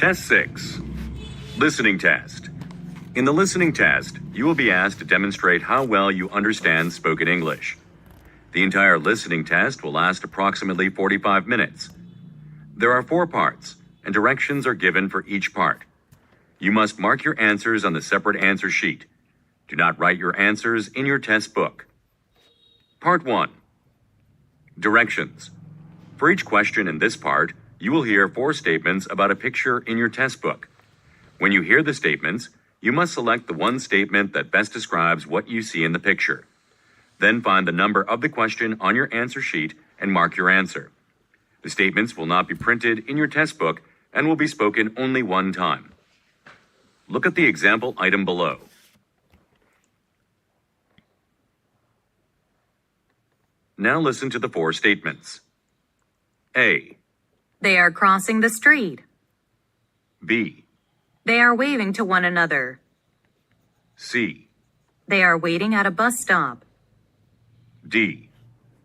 Test 6. Listening test. In the listening test, you will be asked to demonstrate how well you understand spoken English. The entire listening test will last approximately 45 minutes. There are 4 parts, and directions are given for each part. You must mark your answers on the separate answer sheet. Do not write your answers in your test book. Part 1. Directions. For each question in this part, you will hear 4 statements about a picture in your test book. When you hear the statements, you must select the one statement that best describes what you see in the picture. Then find the number of the question on your answer sheet and mark your answer. The statements will not be printed in your test book and will be spoken only one time. Look at the example item below. Now listen to the 4 statements. A. They are crossing the street. B. They are waving to one another. C. They are waiting at a bus stop. D.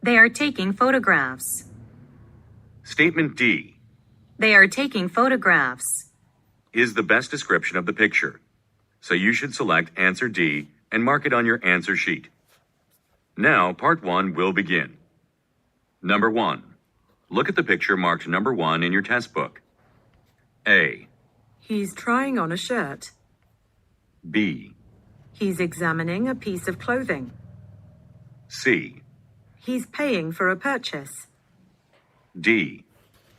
They are taking photographs. Statement D They are taking photographs. is the best description of the picture, so you should select answer D and mark it on your answer sheet. Now, part 1 will begin. Number 1. Look at the picture marked number 1 in your test book. A. He's trying on a shirt. B. He's examining a piece of clothing. C. He's paying for a purchase. D.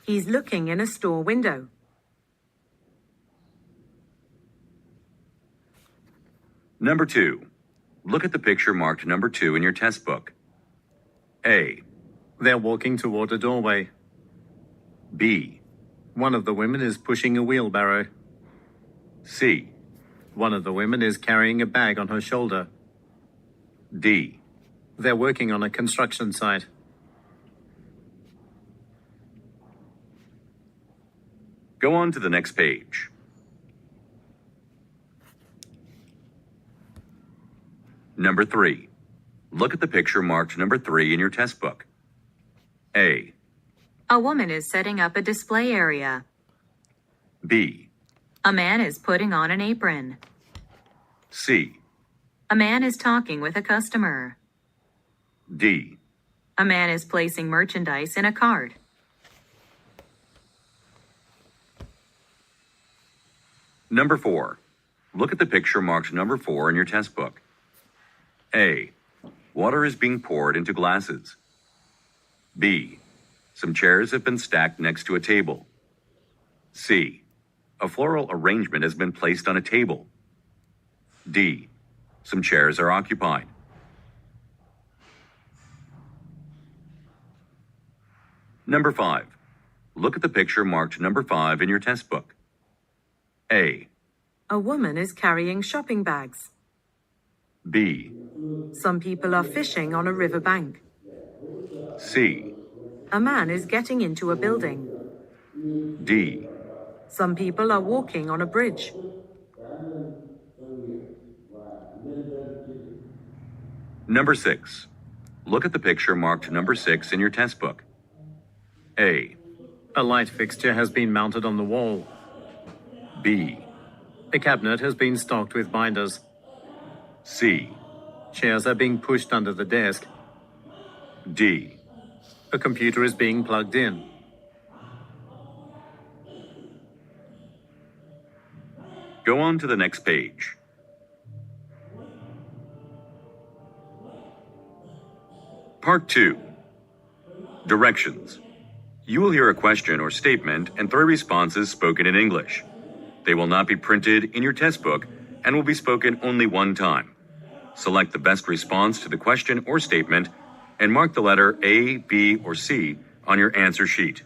He's looking in a store window. Number 2. Look at the picture marked number 2 in your test book. A. They're walking toward a doorway. B. One of the women is pushing a wheelbarrow. C. One of the women is carrying a bag on her shoulder. D. They're working on a construction site. Go on to the next page. Number 3. Look at the picture marked number 3 in your test book. A. A woman is setting up a display area. B. A man is putting on an apron. C. A man is talking with a customer. D. A man is placing merchandise in a cart. Number 4. Look at the picture marked number 4 in your test book. A. Water is being poured into glasses. B. Some chairs have been stacked next to a table. C. A floral arrangement has been placed on a table. D. Some chairs are occupied. Number 5. Look at the picture marked number 5 in your test book. A. A woman is carrying shopping bags. B. Some people are fishing on a riverbank. C. A man is getting into a building. D. Some people are walking on a bridge. Number 6. Look at the picture marked number 6 in your test book. A. A light fixture has been mounted on the wall. B. A cabinet has been stocked with binders. C. Chairs are being pushed under the desk. D. A computer is being plugged in. Go on to the next page. Part 2. Directions. You will hear a question or statement and 3 responses spoken in English. They will not be printed in your test book and will be spoken only one time. Select the best response to the question or statement and mark the letter A, B, or C on your answer sheet.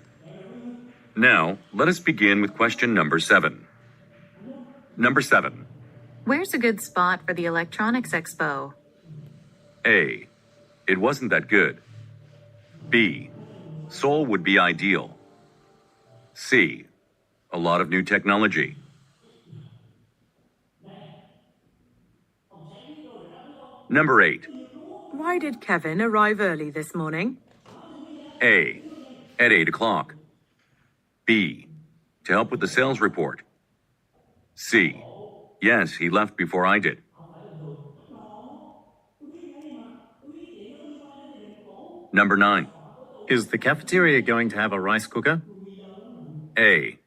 Now, let us begin with question number 7. Number 7. Where's a good spot for the electronics expo? A. It wasn't that good. B. Seoul would be ideal. C. A lot of new technology. Number 8. Why did Kevin arrive early this morning? A. At 8 o'clock. B. To help with the sales report. C. Yes, he left before I did. Number 9. Is the cafeteria going to have a rice cooker? A.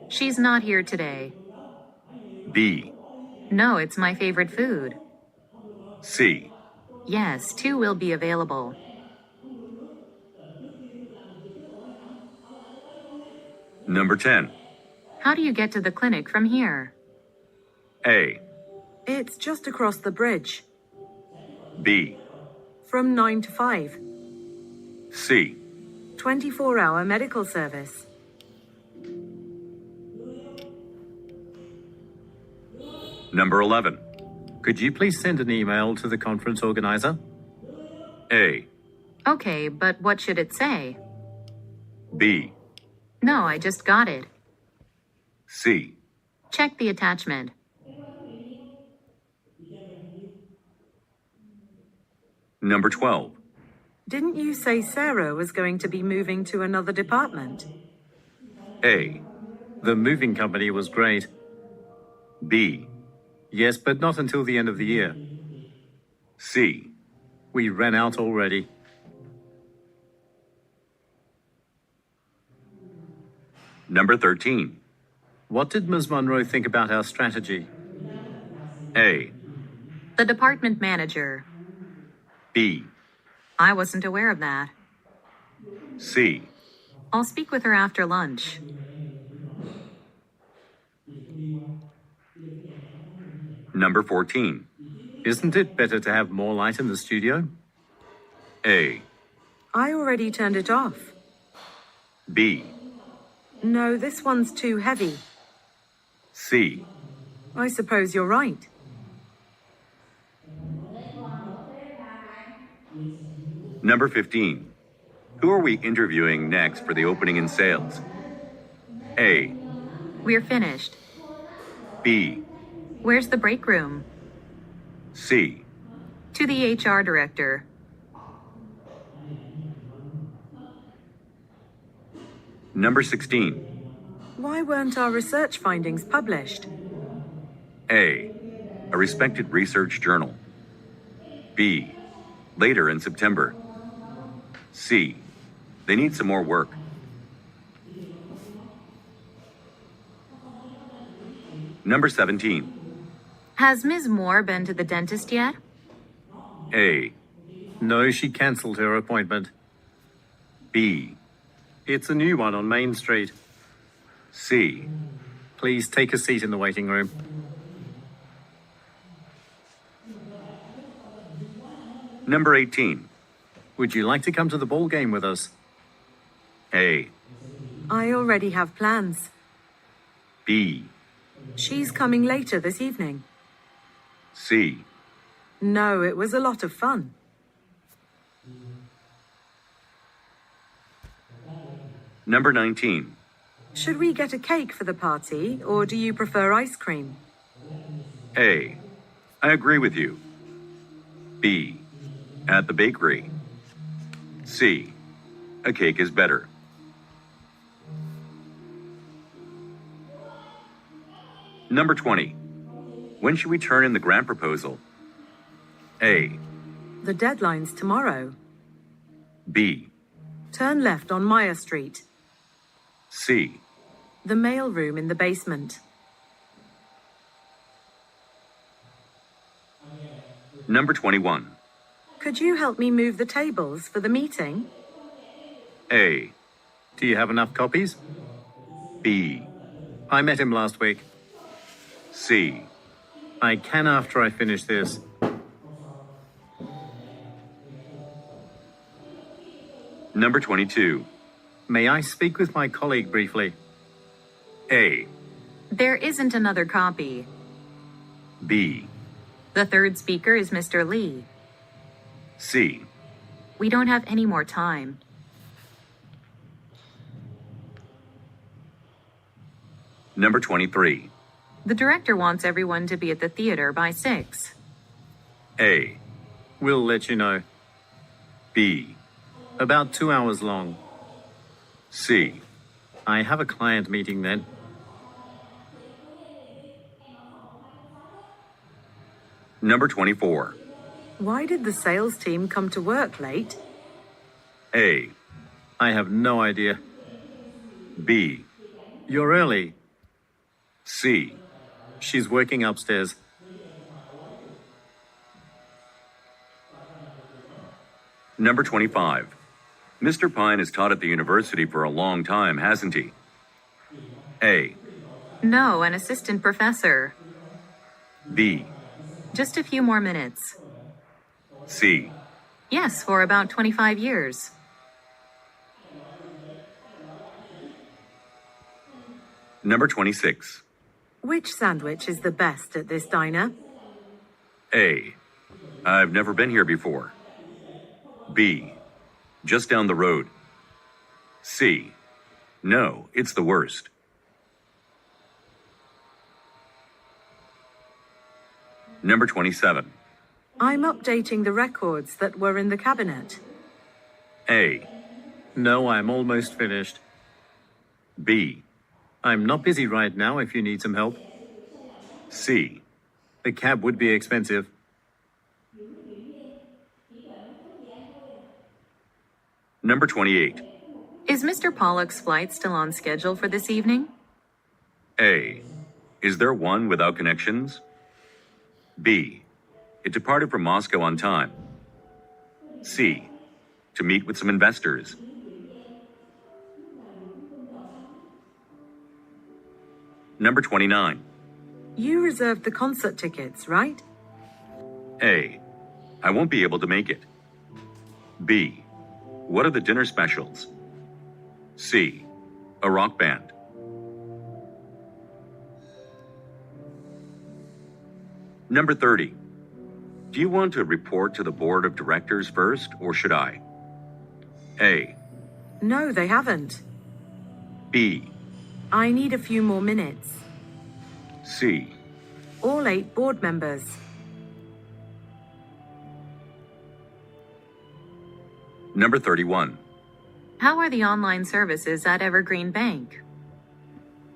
She's not here today. B. No, it's my favorite food. C. Yes, 2 will be available. Number 10. How do you get to the clinic from here? A. It's just across the bridge. B. From 9 to 5. C. 24-hour medical service. Number 11. Could you please send an email to the conference organizer? A. Okay, but what should it say? B. No, I just got it. C. Check the attachment. Number 12. Didn't you say Sarah was going to be moving to another department? A. The moving company was great. B. Yes, but not until the end of the year. C. We ran out already. Number 13. What did Ms. Monroe think about our strategy? A. The department manager. B. I wasn't aware of that. C. I'll speak with her after lunch. Number 14. Isn't it better to have more light in the studio? A. I already turned it off. B. No, this one's too heavy. C. I suppose you're right. Number 15. Who are we interviewing next for the opening in sales? A. We're finished. B. Where's the break room? C. To the HR director. Number 16. Why weren't our research findings published? A. A respected research journal. B. Later in September. C. They need some more work. Number 17. Has Ms. Moore been to the dentist yet? A. No, she cancelled her appointment. B. It's a new one on Main Street. C. Please take a seat in the waiting room. Number 18. Would you like to come to the ball game with us? A. I already have plans. B. She's coming later this evening. C. No, it was a lot of fun. Number 19. Should we get a cake for the party, or do you prefer ice cream? A. I agree with you. B. At the bakery. C. A cake is better. Number 20. When should we turn in the grant proposal? A. The deadline's tomorrow. B. Turn left on Meyer Street. C. The mail room in the basement. Number 21. Could you help me move the tables for the meeting? A. Do you have enough copies? B. I met him last week. C. I can after I finish this. Number 22. May I speak with my colleague briefly? A. There isn't another copy. B. The third speaker is Mr. Lee. C. We don't have any more time. Number 23. The director wants everyone to be at the theater by 6. A. We'll let you know. B. About 2 hours long. C. I have a client meeting then. Number 24. Why did the sales team come to work late? A. I have no idea. B. You're early. C. She's working upstairs. Number 25. Mr. Pine has taught at the university for a long time, hasn't he? A. No, an assistant professor. B. Just a few more minutes. C. Yes, for about 25 years. Number 26. Which sandwich is the best at this diner? A. I've never been here before. B. Just down the road. C. No, it's the worst. Number 27. I'm updating the records that were in the cabinet. A. No, I'm almost finished. B. I'm not busy right now if you need some help. C. The cab would be expensive. Number 28. Is Mr. Pollock's flight still on schedule for this evening? A. Is there one without connections? B. It departed from Moscow on time. C. To meet with some investors. Number 29. You reserved the concert tickets, right? A. I won't be able to make it. B. What are the dinner specials? C. A rock band. Number 30. Do you want to report to the board of directors first, or should I? A. No, they haven't. B. I need a few more minutes. C. All 8 board members. Number 31. How are the online services at Evergreen Bank?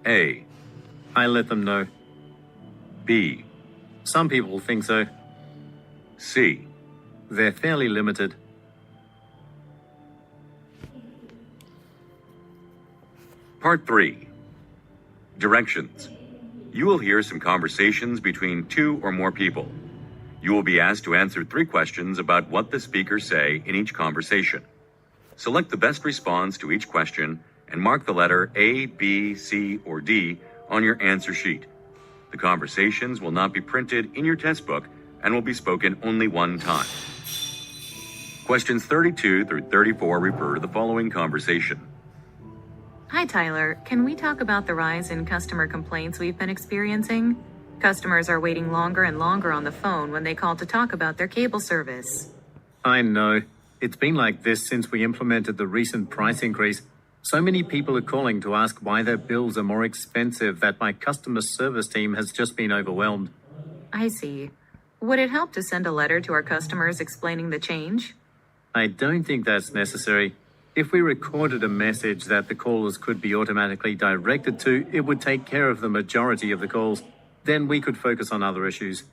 A. I let them know. B. Some people think so. C. They're fairly limited. Part 3. Directions. You will hear some conversations between 2 or more people. You will be asked to answer 3 questions about what the speakers say in each conversation. Select the best response to each question and mark the letter A, B, C, or D on your answer sheet. The conversations will not be printed in your test book and will be spoken only one time. Questions 32 through 34 refer to the following conversation. Hi, Tyler. Can we talk about the rise in customer complaints we've been experiencing? Customers are waiting longer and longer on the phone when they call to talk about their cable service. I know. It's been like this since we implemented the recent price increase. So many people are calling to ask why their bills are more expensive that my customer service team has just been overwhelmed. I see. Would it help to send a letter to our customers explaining the change? I don't think that's necessary. If we recorded a message that the callers could be automatically directed to, it would take care of the majority of the calls. Then we could focus on other issues.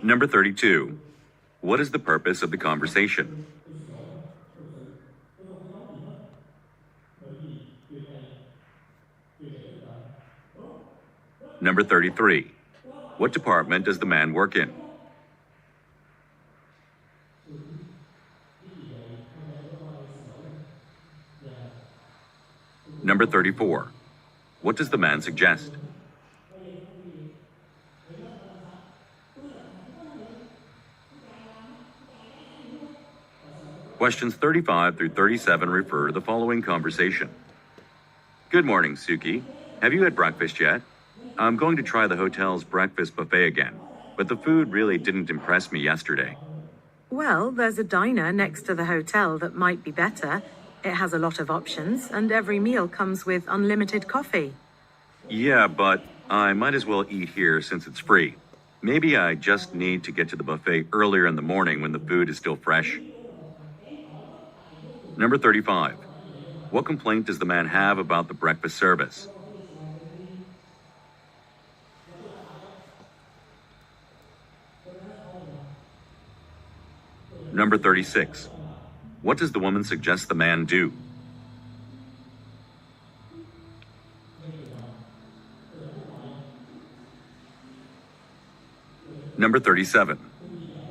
Number 32. What is the purpose of the conversation? Number 33. What department does the man work in? Number 34. What does the man suggest? Questions 35 through 37 refer to the following conversation. Good morning, Suki. Have you had breakfast yet? I'm going to try the hotel's breakfast buffet again, but the food really didn't impress me yesterday. Well, there's a diner next to the hotel that might be better. It has a lot of options, and every meal comes with unlimited coffee. Yeah, but I might as well eat here since it's free. Maybe I just need to get to the buffet earlier in the morning when the food is still fresh. Number 35. What complaint does the man have about the breakfast service? Number 36. What does the woman suggest the man do? Number 37.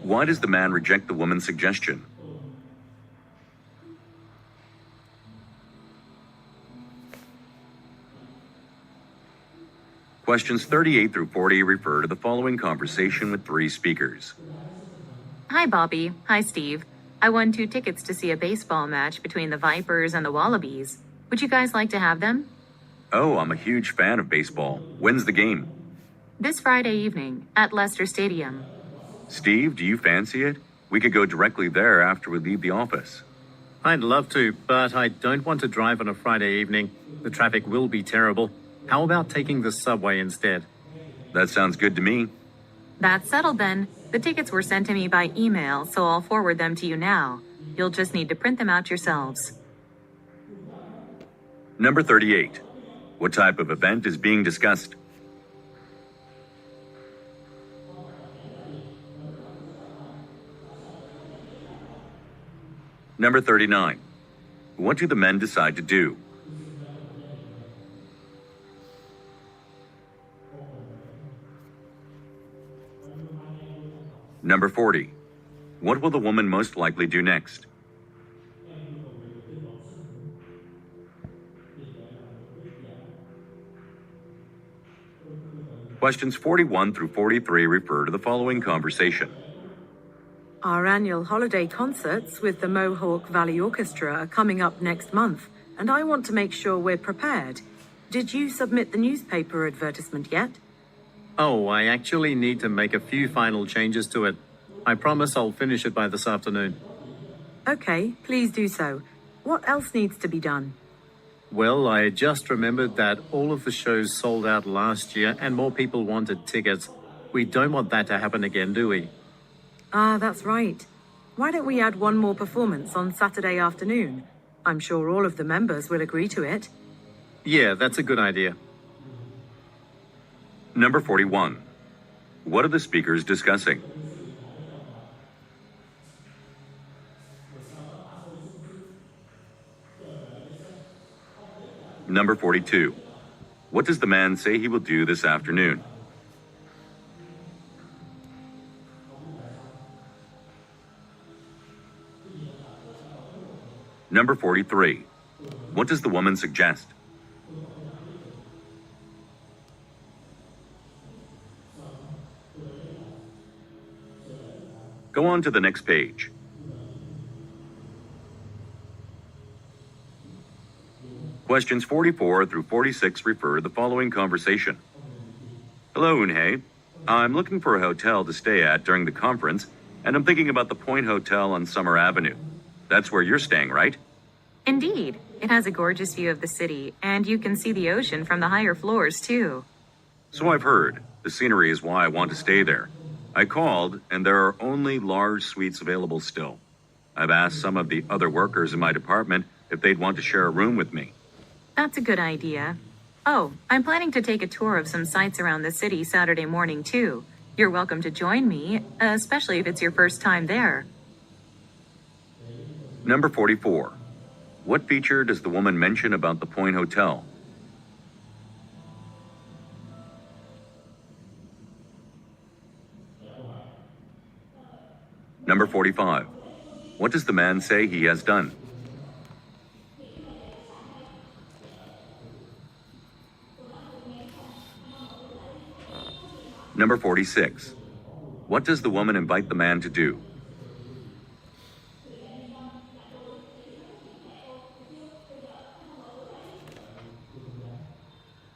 Why does the man reject the woman's suggestion? Questions 38 through 40 refer to the following conversation with three speakers. Hi, Bobby. Hi, Steve. I won 2 tickets to see a baseball match between the Vipers and the Wallabies. Would you guys like to have them? Oh, I'm a huge fan of baseball. When's the game? This Friday evening at Leicester Stadium. Steve, do you fancy it? We could go directly there after we leave the office. I'd love to, but I don't want to drive on a Friday evening. The traffic will be terrible. How about taking the subway instead? That sounds good to me. That's settled then. The tickets were sent to me by email, so I'll forward them to you now. You'll just need to print them out yourselves. Number 38. What type of event is being discussed? Number 39. What do the men decide to do? Number 40. What will the woman most likely do next? Questions 41 through 43 refer to the following conversation. Our annual holiday concerts with the Mohawk Valley Orchestra are coming up next month, and I want to make sure we're prepared. Did you submit the newspaper advertisement yet? Oh, I actually need to make a few final changes to it. I promise I'll finish it by this afternoon. Okay, please do so. What else needs to be done? Well, I just remembered that all of the shows sold out last year and more people wanted tickets. We don't want that to happen again, do we? Ah, that's right. Why don't we add one more performance on Saturday afternoon? I'm sure all of the members will agree to it. Yeah, that's a good idea. Number 41. What are the speakers discussing? Number 42. What does the man say he will do this afternoon? Number 43. What does the woman suggest? Go on to the next page. Questions 44 through 46 refer to the following conversation. Hello, Unhei. I'm looking for a hotel to stay at during the conference, and I'm thinking about the Point Hotel on Summer Avenue. That's where you're staying, right? Indeed. It has a gorgeous view of the city, and you can see the ocean from the higher floors, too. So I've heard. The scenery is why I want to stay there. I called, and there are only large suites available still. I've asked some of the other workers in my department if they'd want to share a room with me. That's a good idea. Oh, I'm planning to take a tour of some sites around the city Saturday morning, too. You're welcome to join me, especially if it's your first time there. Number 44. What feature does the woman mention about the Point Hotel? Number 45. What does the man say he has done? Number 46. What does the woman invite the man to do?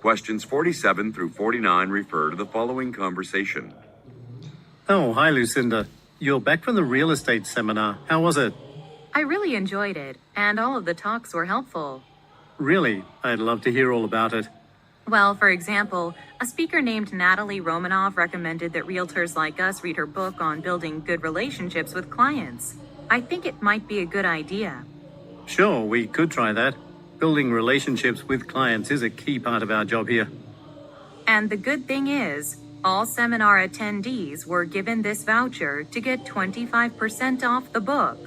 Questions 47 through 49 refer to the following conversation. Oh, hi, Lucinda. You're back from the real estate seminar. How was it? I really enjoyed it, and all of the talks were helpful. Really? I'd love to hear all about it. Well, for example, a speaker named Natalie Romanoff recommended that realtors like us read her book on building good relationships with clients. I think it might be a good idea. Sure, we could try that. Building relationships with clients is a key part of our job here. And the good thing is, All seminar attendees were given this voucher to get 25% off the book.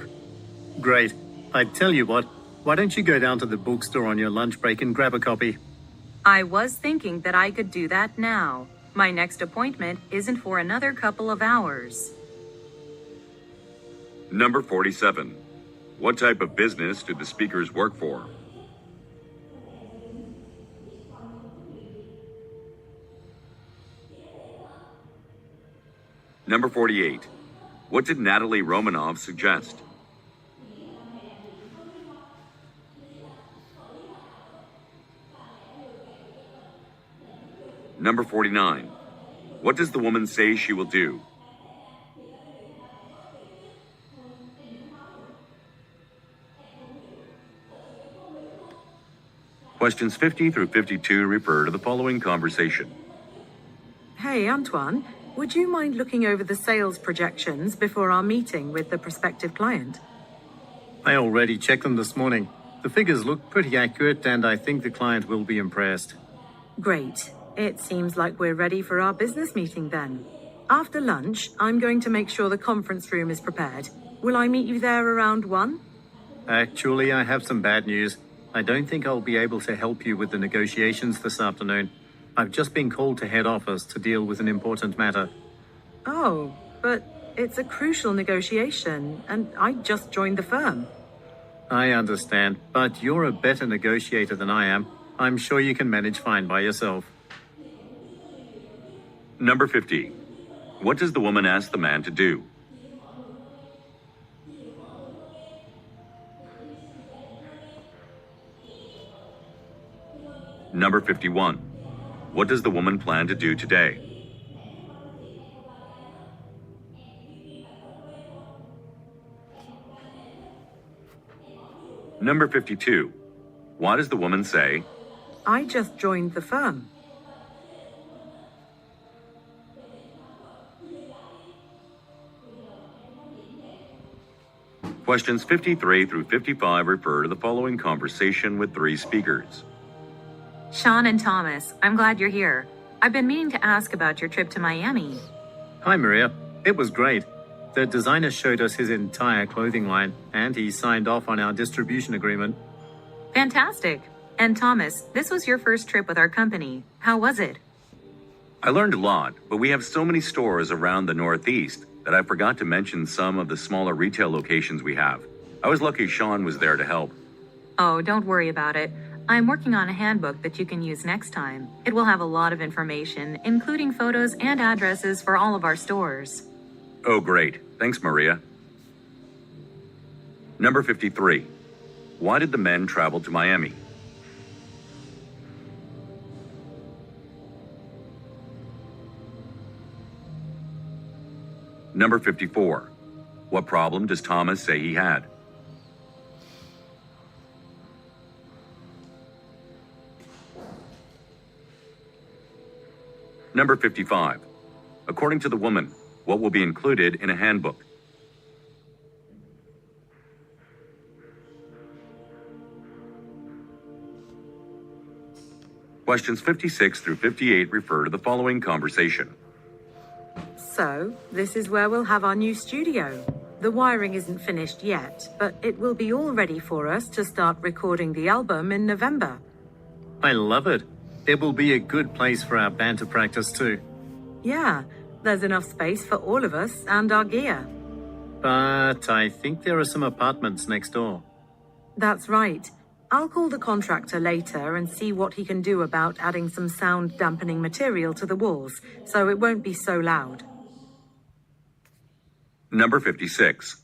Great. I tell you what, why don't you go down to the bookstore on your lunch break and grab a copy? I was thinking that I could do that now. My next appointment isn't for another couple of hours. Number 47. What type of business do the speakers work for? Number 48. What did Natalie Romanoff suggest? Number 49. What does the woman say she will do? Questions 50 through 52 refer to the following conversation. Hey, Antoine, would you mind looking over the sales projections before our meeting with the prospective client? I already checked them this morning. The figures look pretty accurate, and I think the client will be impressed. Great. It seems like we're ready for our business meeting then. After lunch, I'm going to make sure the conference room is prepared. Will I meet you there around 1? Actually, I have some bad news. I don't think I'll be able to help you with the negotiations this afternoon. I've just been called to head office to deal with an important matter. Oh, but it's a crucial negotiation, and I just joined the firm. I understand, but you're a better negotiator than I am. I'm sure you can manage fine by yourself. Number 50. What does the woman ask the man to do? Number 51. What does the woman plan to do today? Number 52. Why does the woman say, I just joined the firm. Questions 53 through 55 refer to the following conversation with three speakers. Sean and Thomas, I'm glad you're here. I've been meaning to ask about your trip to Miami. Hi, Maria. It was great. The designer showed us his entire clothing line, and he signed off on our distribution agreement. Fantastic. And Thomas, this was your first trip with our company. How was it? I learned a lot, but we have so many stores around the Northeast that I forgot to mention some of the smaller retail locations we have. I was lucky Sean was there to help. Oh, don't worry about it. I'm working on a handbook that you can use next time. It will have a lot of information, including photos and addresses for all of our stores. Oh, great. Thanks, Maria. Number 53. Why did the men travel to Miami? Number 54. What problem does Thomas say he had? Number 55. According to the woman, what will be included in a handbook? Questions 56 through 58 refer to the following conversation. So, this is where we'll have our new studio. The wiring isn't finished yet, but it will be all ready for us to start recording the album in November. I love it. It will be a good place for our banter practice too. Yeah, there's enough space for all of us and our gear. But I think there are some apartments next door. That's right. I'll call the contractor later and see what he can do about adding some sound dampening material to the walls, so it won't be so loud. Number 56.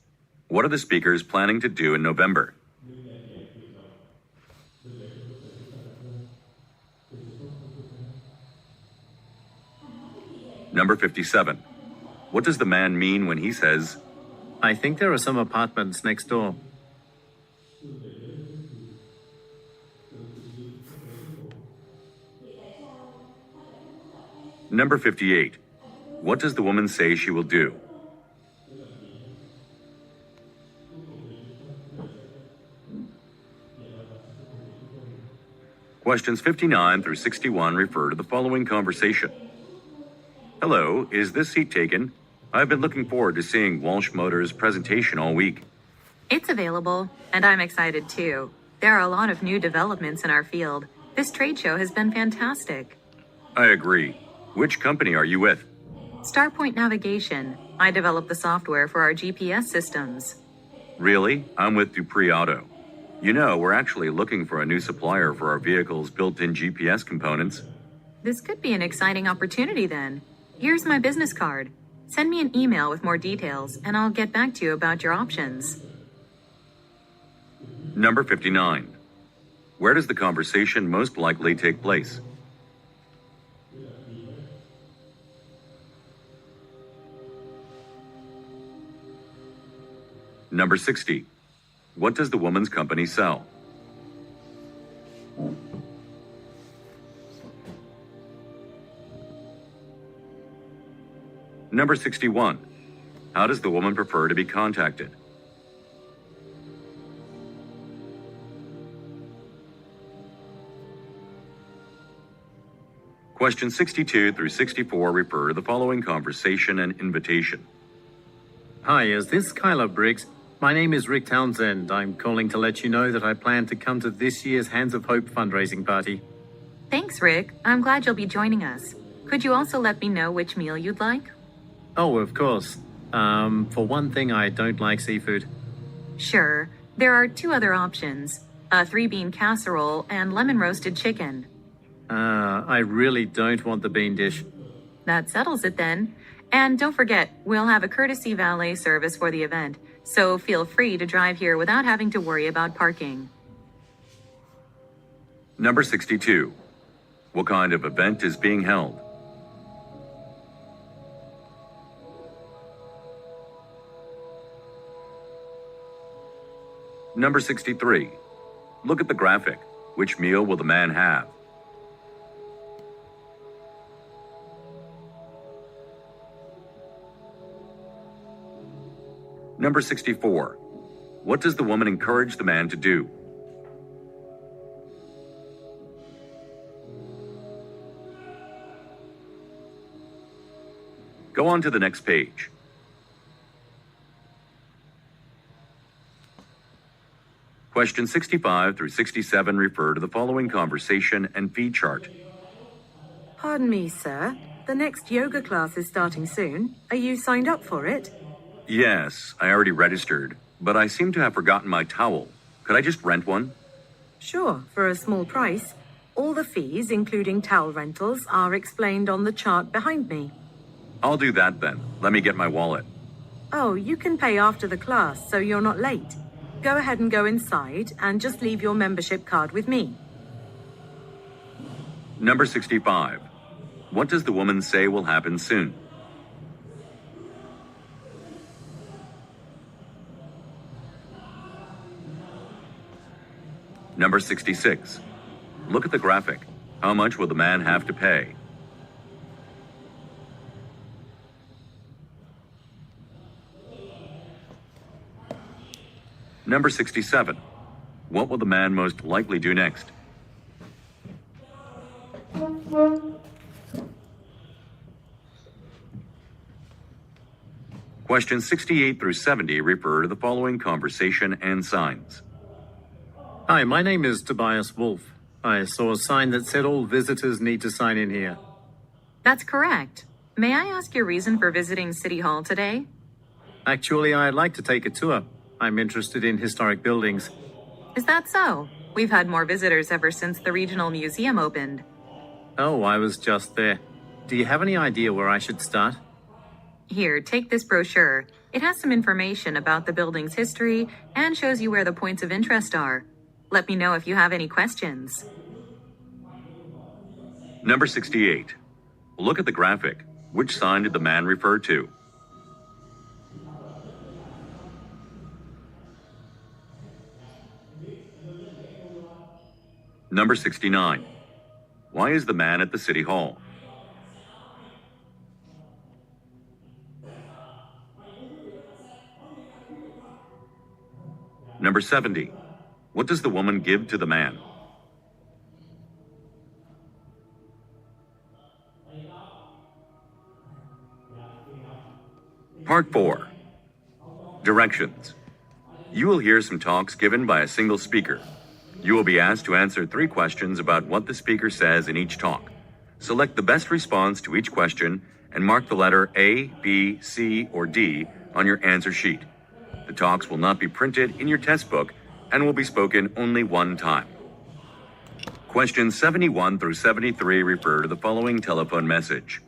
What are the speakers planning to do in November? Number 57. What does the man mean when he says, I think there are some apartments next door. Number 58. What does the woman say she will do? Questions 59 through 61 refer to the following conversation. Hello, is this seat taken? I've been looking forward to seeing Walsh Motors' presentation all week. It's available, and I'm excited too. There are a lot of new developments in our field. This trade show has been fantastic. I agree. Which company are you with? Starpoint Navigation. I developed the software for our GPS systems. Really? I'm with Dupree Auto. You know, we're actually looking for a new supplier for our vehicle's built-in GPS components. This could be an exciting opportunity then. Here's my business card. Send me an email with more details, and I'll get back to you about your options. Number 59. Where does the conversation most likely take place? Number 60. What does the woman's company sell? Number 61. How does the woman prefer to be contacted? Questions 62 through 64 refer to the following conversation and invitation. Hi, is this Kyla Briggs? My name is Rick Townsend. I'm calling to let you know that I plan to come to this year's Hands of Hope fundraising party. Thanks, Rick. I'm glad you'll be joining us. Could you also let me know which meal you'd like? Oh, of course. For one thing, I don't like seafood. Sure. There are two other options. A 3-bean casserole and lemon roasted chicken. I really don't want the bean dish. That settles it then. And don't forget, we'll have a courtesy valet service for the event, so feel free to drive here without having to worry about parking. Number 62. What kind of event is being held? Number 63. Look at the graphic. Which meal will the man have? Number 64. What does the woman encourage the man to do? Go on to the next page. Questions 65 through 67 refer to the following conversation and feed chart. Pardon me, sir. The next yoga class is starting soon. Are you signed up for it? Yes, I already registered, but I seem to have forgotten my towel. Could I just rent one? Sure, for a small price. All the fees, including towel rentals, are explained on the chart behind me. I'll do that then. Let me get my wallet. Oh, you can pay after the class, so you're not late. Go ahead and go inside, and just leave your membership card with me. Number 65. What does the woman say will happen soon? Number 66. Look at the graphic. How much will the man have to pay? Number 67. What will the man most likely do next? Questions 68 through 70 refer to the following conversation and signs. Hi, my name is Tobias Wolf. I saw a sign that said all visitors need to sign in here. That's correct. May I ask your reason for visiting City Hall today? Actually, I'd like to take a tour. I'm interested in historic buildings. Is that so? We've had more visitors ever since the regional museum opened. Oh, I was just there. Do you have any idea where I should start? Here, take this brochure. It has some information about the building's history and shows you where the points of interest are. Let me know if you have any questions. Number 68. Look at the graphic. Which sign did the man refer to? Number 69. Why is the man at the City Hall? Number 70. What does the woman give to the man? Part 4. Directions. You will hear some talks given by a single speaker. You will be asked to answer 3 questions about what the speaker says in each talk. Select the best response to each question and mark the letter A, B, C, or D on your answer sheet. The talks will not be printed in your test book and will be spoken only one time. Questions 71 through 73 refer to the following telephone message.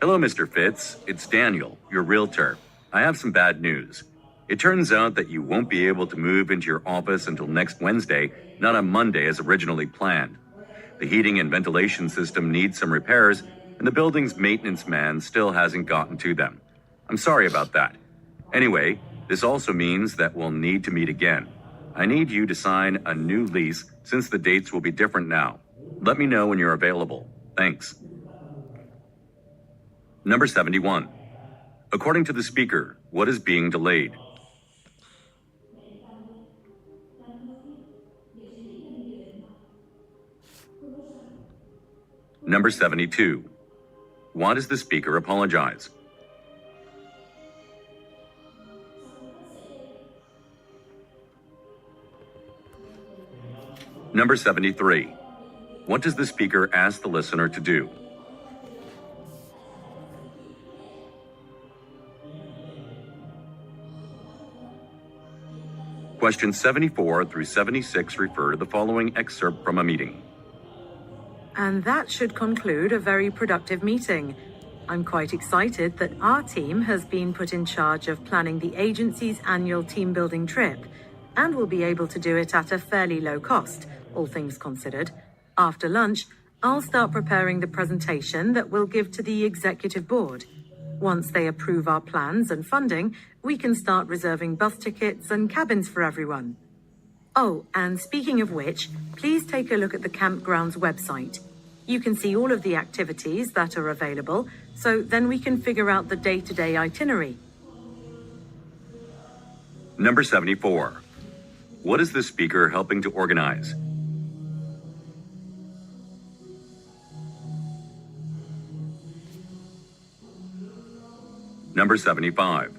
Hello, Mr. Fitz. It's Daniel, your realtor. I have some bad news. It turns out that you won't be able to move into your office until next Wednesday, not on Monday as originally planned. The heating and ventilation system needs some repairs, and the building's maintenance man still hasn't gotten to them. I'm sorry about that. Anyway, this also means that we'll need to meet again. I need you to sign a new lease since the dates will be different now. Let me know when you're available. Thanks. Number 71. According to the speaker, what is being delayed? Number 72. Why does the speaker apologize? Number 73. What does the speaker ask the listener to do? Questions 74 through 76 refer to the following excerpt from a meeting. And that should conclude a very productive meeting. I'm quite excited that our team has been put in charge of planning the agency's annual team building trip, and will be able to do it at a fairly low cost, all things considered. After lunch, I'll start preparing the presentation that we'll give to the executive board. Once they approve our plans and funding, we can start reserving bus tickets and cabins for everyone. Oh, and speaking of which, please take a look at the campground's website. You can see all of the activities that are available, so then we can figure out the day-to-day itinerary. Number 74. What is the speaker helping to organize? Number 75.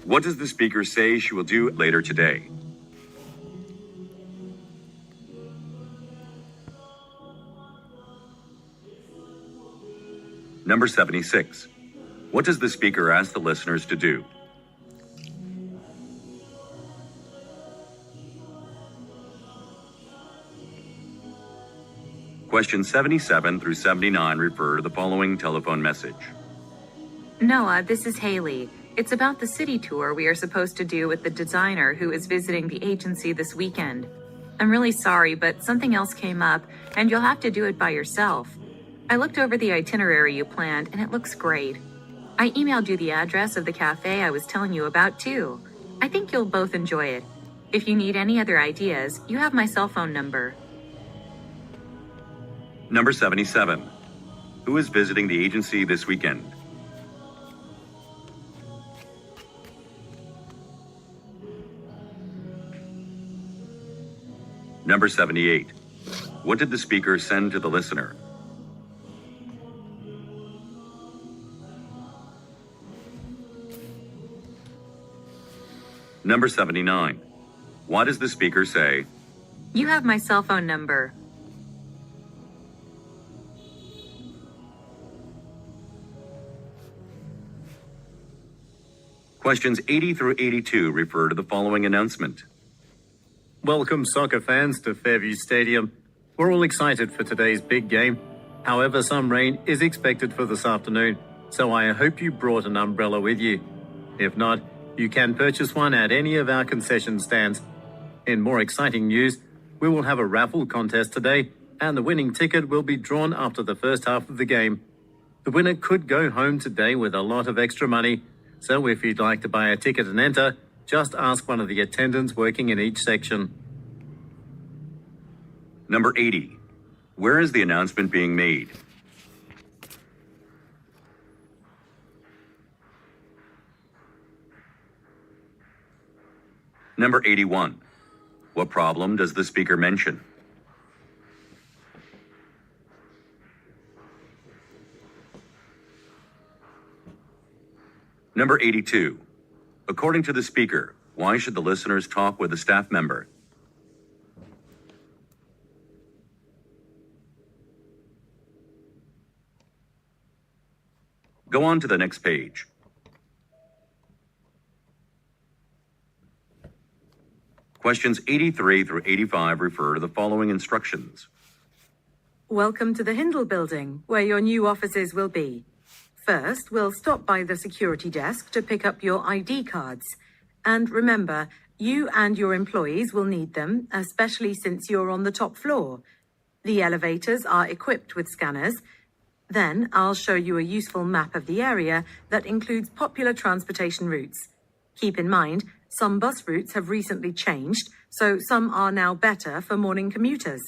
What does the speaker say she will do later today? Number 76. What does the speaker ask the listeners to do? Questions 77 through 79 refer to the following telephone message. Noah, this is Haley. It's about the city tour we are supposed to do with the designer who is visiting the agency this weekend. I'm really sorry, but something else came up, and you'll have to do it by yourself. I looked over the itinerary you planned, and it looks great. I emailed you the address of the cafe I was telling you about, too. I think you'll both enjoy it. If you need any other ideas, you have my cell phone number. Number 77. Who is visiting the agency this weekend? Number 78. What did the speaker send to the listener? Number 79. Why does the speaker say, You have my cell phone number. Questions 80 through 82 refer to the following announcement. Welcome, soccer fans, to Fairview Stadium. We're all excited for today's big game. However, some rain is expected for this afternoon, so I hope you brought an umbrella with you. If not, you can purchase one at any of our concession stands. In more exciting news, we will have a raffle contest today, and the winning ticket will be drawn after the first half of the game. The winner could go home today with a lot of extra money, so if you'd like to buy a ticket and enter, just ask one of the attendants working in each section. Number 80. Where is the announcement being made? Number 81. What problem does the speaker mention? Number 82. According to the speaker, why should the listeners talk with a staff member? Go on to the next page. Questions 83 through 85 refer to the following instructions. Welcome to the Hindle building, where your new offices will be. First, we'll stop by the security desk to pick up your ID cards. And remember, you and your employees will need them, especially since you're on the top floor. The elevators are equipped with scanners. Then I'll show you a useful map of the area that includes popular transportation routes. Keep in mind, some bus routes have recently changed, so some are now better for morning commuters.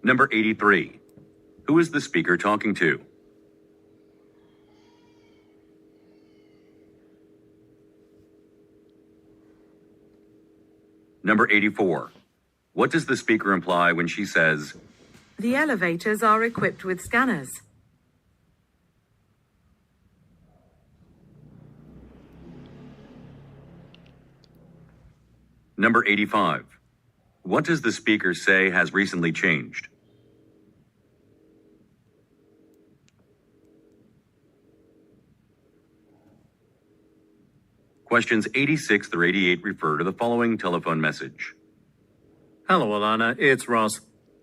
Number 83. Who is the speaker talking to? Number 84. What does the speaker imply when she says, The elevators are equipped with scanners. Number 85. What does the speaker say has recently changed? Questions 86 through 88 refer to the following telephone message. Hello, Alana. It's Ross.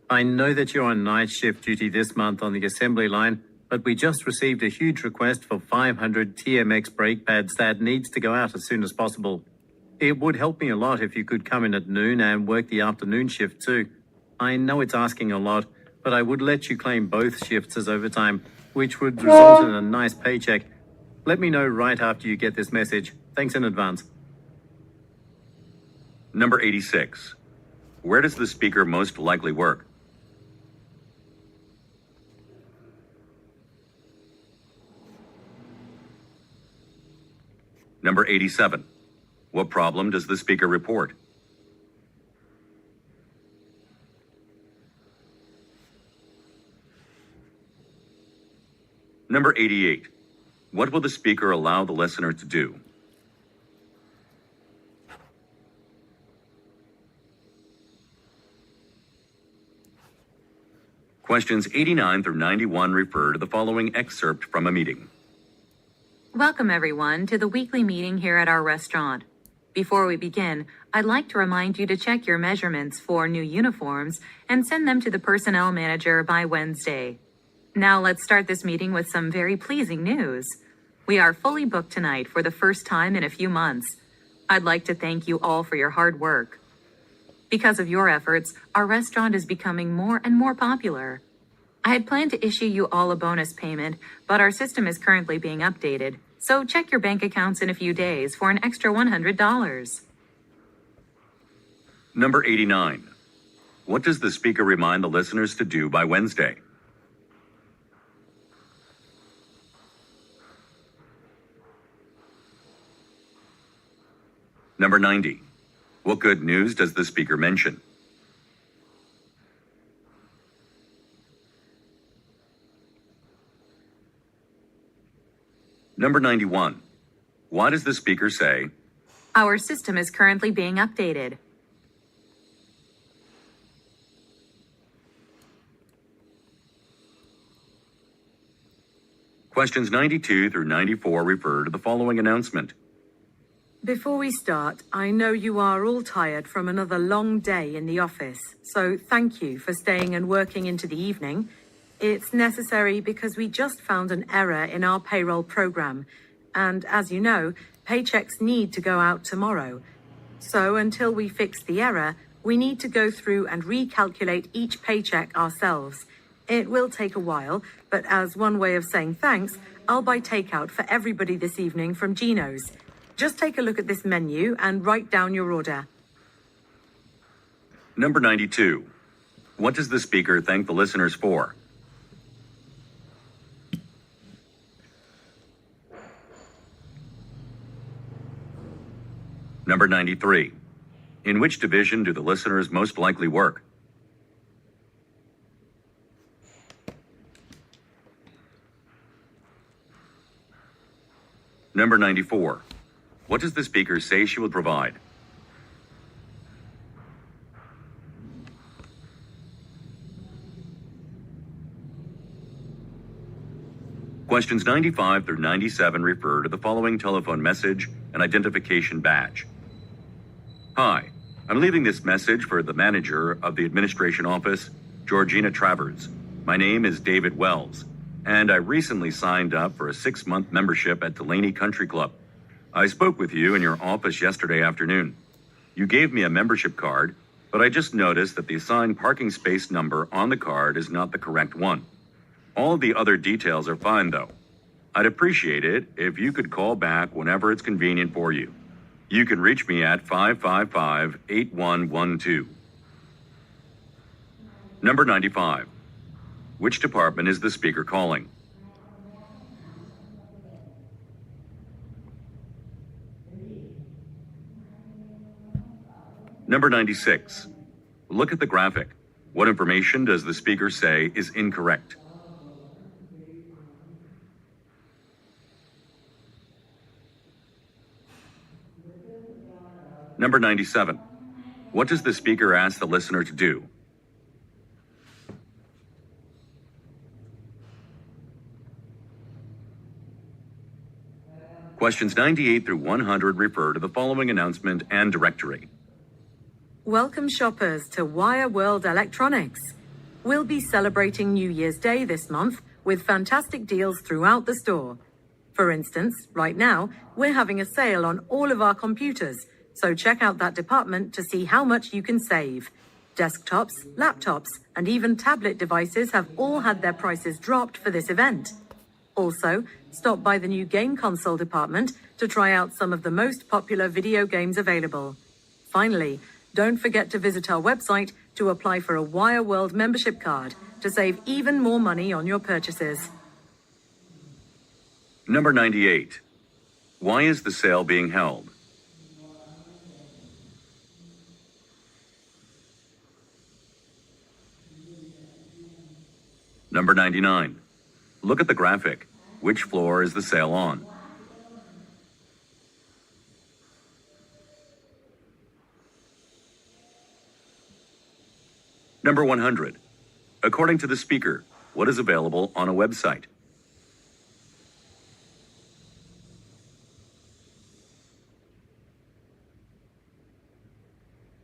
I know that you're on night shift duty this month on the assembly line, but we just received a huge request for 500 TMX brake pads that needs to go out as soon as possible. It would help me a lot if you could come in at noon and work the afternoon shift too. I know it's asking a lot, but I would let you claim both shifts as overtime, which would result in a nice paycheck. Let me know right after you get this message. Thanks in advance. Number 86. Where does the speaker most likely work? Number 87. What problem does the speaker report? Number 88. What will the speaker allow the listener to do? Questions 89 through 91 refer to the following excerpt from a meeting. Welcome, everyone, to the weekly meeting here at our restaurant. Before we begin, I'd like to remind you to check your measurements for new uniforms and send them to the personnel manager by Wednesday. Now let's start this meeting with some very pleasing news. We are fully booked tonight for the first time in a few months. I'd like to thank you all for your hard work. Because of your efforts, our restaurant is becoming more and more popular. I had planned to issue you all a bonus payment, but our system is currently being updated, so check your bank accounts in a few days for an extra $100. Number 89. What does the speaker remind the listeners to do by Wednesday? Number 90. What good news does the speaker mention? Number 91. Why does the speaker say, Our system is currently being updated. Questions 92 through 94 refer to the following announcement. Before we start, I know you are all tired from another long day in the office, so thank you for staying and working into the evening. It's necessary because we just found an error in our payroll program, and as you know, paychecks need to go out tomorrow. So until we fix the error, we need to go through and recalculate each paycheck ourselves. It will take a while, but as one way of saying thanks, I'll buy takeout for everybody this evening from Gino's. Just take a look at this menu and write down your order. Number 92. What does the speaker thank the listeners for? Number 93. In which division do the listeners most likely work? Number 94. What does the speaker say she will provide? Questions 95 through 97 refer to the following telephone message and identification badge. Hi, I'm leaving this message for the manager of the administration office, Georgina Travers. My name is David Wells, and I recently signed up for a 6-month membership at Delaney Country Club. I spoke with you in your office yesterday afternoon. You gave me a membership card, but I just noticed that the assigned parking space number on the card is not the correct one. All of the other details are fine, though. I'd appreciate it if you could call back whenever it's convenient for you. You can reach me at 555-8112. Number 95. Which department is the speaker calling? Number 96. Look at the graphic. What information does the speaker say is incorrect? Number 97. What does the speaker ask the listener to do? Questions 98 through 100 refer to the following announcement and directory. Welcome shoppers to Wire World Electronics. We'll be celebrating New Year's Day this month with fantastic deals throughout the store. For instance, right now, we're having a sale on all of our computers, so check out that department to see how much you can save. Desktops, laptops, and even tablet devices have all had their prices dropped for this event. Also, stop by the new game console department to try out some of the most popular video games available. Finally, don't forget to visit our website to apply for a Wire World membership card to save even more money on your purchases. Number 98. Why is the sale being held? Number 99. Look at the graphic. Which floor is the sale on? Number 100. According to the speaker, what is available on a website?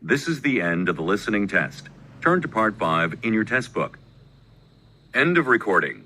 This is the end of the listening test. Turn to part 5 in your test book. End of recording.